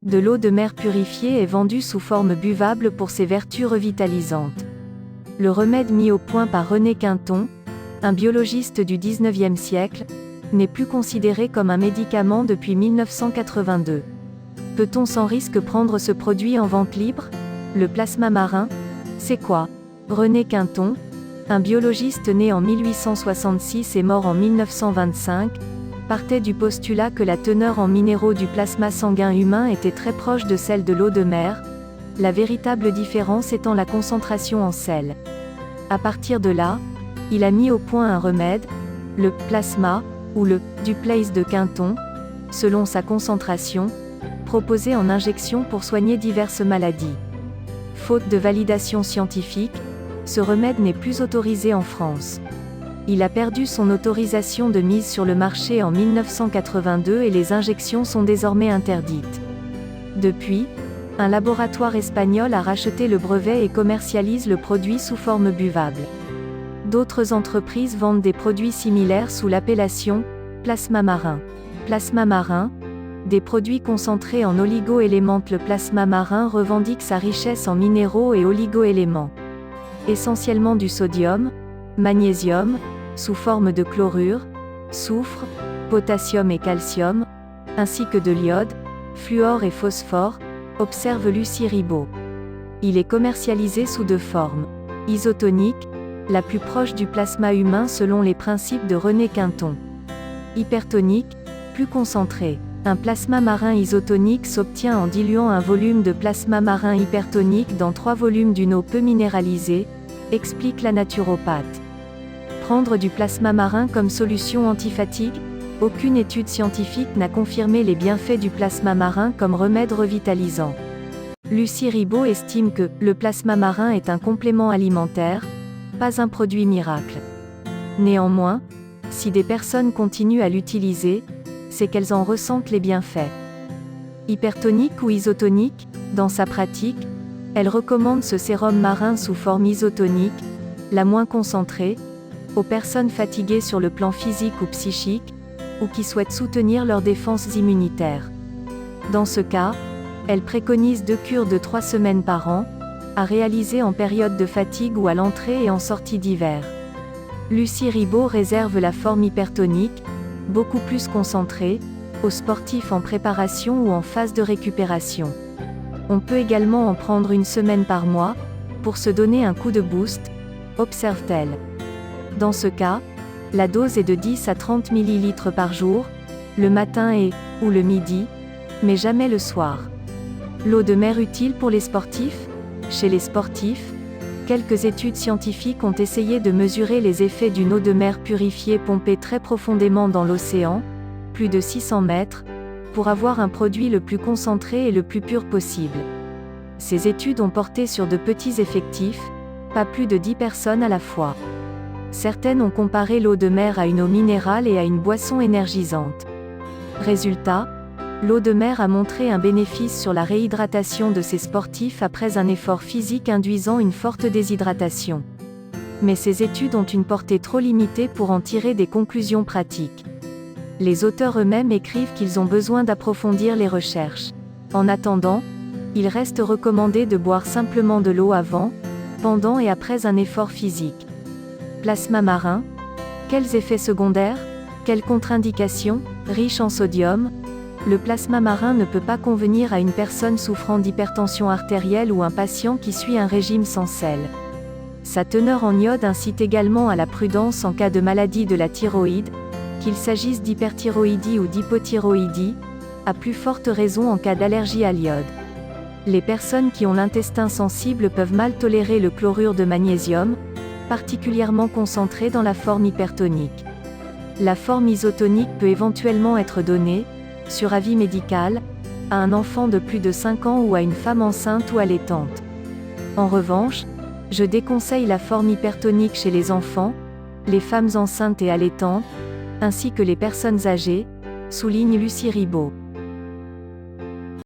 de l'eau de mer purifiée est vendue sous forme buvable pour ses vertus revitalisantes. Le remède mis au point par René Quinton, un biologiste du XIXe siècle, n'est plus considéré comme un médicament depuis 1982. Peut-on sans risque prendre ce produit en vente libre? Le plasma marin, c'est quoi? René Quinton, un biologiste né en 1866 et mort en 1925, partait du postulat que la teneur en minéraux du plasma sanguin humain était très proche de celle de l'eau de mer, la véritable différence étant la concentration en sel. À partir de là, il a mis au point un remède, le plasma, ou le duplex de Quinton, selon sa concentration, proposé en injection pour soigner diverses maladies. Faute de validation scientifique, ce remède n'est plus autorisé en France. Il a perdu son autorisation de mise sur le marché en 1982 et les injections sont désormais interdites. Depuis, un laboratoire espagnol a racheté le brevet et commercialise le produit sous forme buvable. D'autres entreprises vendent des produits similaires sous l'appellation plasma marin. Plasma marin, des produits concentrés en oligo-éléments. Le plasma marin revendique sa richesse en minéraux et oligo-éléments. Essentiellement du sodium, magnésium, sous forme de chlorure, soufre, potassium et calcium, ainsi que de l'iode, fluor et phosphore, observe Lucie Ribaud. Il est commercialisé sous deux formes. Isotonique, la plus proche du plasma humain selon les principes de René Quinton. Hypertonique, plus concentré. Un plasma marin isotonique s'obtient en diluant un volume de plasma marin hypertonique dans 3 volumes d'une eau peu minéralisée, explique la naturopathe. Prendre du plasma marin comme solution antifatigue? Aucune étude scientifique n'a confirmé les bienfaits du plasma marin comme remède revitalisant. Lucie Ribaud estime que le plasma marin est un complément alimentaire, pas un produit miracle. Néanmoins, si des personnes continuent à l'utiliser, c'est qu'elles en ressentent les bienfaits. Hypertonique ou isotonique, dans sa pratique, elle recommande ce sérum marin sous forme isotonique, la moins concentrée, aux personnes fatiguées sur le plan physique ou psychique, ou qui souhaitent soutenir leur défense immunitaire. Dans ce cas, elle préconise 2 cures de 3 semaines par an, à réaliser en période de fatigue ou à l'entrée et en sortie d'hiver. Lucie Ribaud réserve la forme hypertonique, beaucoup plus concentrée, aux sportifs en préparation ou en phase de récupération. On peut également en prendre 1 semaine par mois, pour se donner un coup de boost, observe-t-elle. Dans ce cas, la dose est de 10 à 30 ml par jour, le matin ou le midi, mais jamais le soir. L'eau de mer utile pour les sportifs? Chez les sportifs, quelques études scientifiques ont essayé de mesurer les effets d'une eau de mer purifiée pompée très profondément dans l'océan, plus de 600 mètres, pour avoir un produit le plus concentré et le plus pur possible. Ces études ont porté sur de petits effectifs, pas plus de 10 personnes à la fois. Certaines ont comparé l'eau de mer à une eau minérale et à une boisson énergisante. Résultat, l'eau de mer a montré un bénéfice sur la réhydratation de ces sportifs après un effort physique induisant une forte déshydratation. Mais ces études ont une portée trop limitée pour en tirer des conclusions pratiques. Les auteurs eux-mêmes écrivent qu'ils ont besoin d'approfondir les recherches. En attendant, il reste recommandé de boire simplement de l'eau avant, pendant et après un effort physique. Plasma marin? Quels effets secondaires? Quelles contre-indications? Riche en sodium, le plasma marin ne peut pas convenir à une personne souffrant d'hypertension artérielle ou un patient qui suit un régime sans sel. Sa teneur en iode incite également à la prudence en cas de maladie de la thyroïde, qu'il s'agisse d'hyperthyroïdie ou d'hypothyroïdie, à plus forte raison en cas d'allergie à l'iode. Les personnes qui ont l'intestin sensible peuvent mal tolérer le chlorure de magnésium, particulièrement concentré dans la forme hypertonique. La forme isotonique peut éventuellement être donnée, sur avis médical, à un enfant de plus de 5 ans ou à une femme enceinte ou allaitante. En revanche, je déconseille la forme hypertonique chez les enfants, les femmes enceintes et allaitantes, ainsi que les personnes âgées, souligne Lucie Ribaud.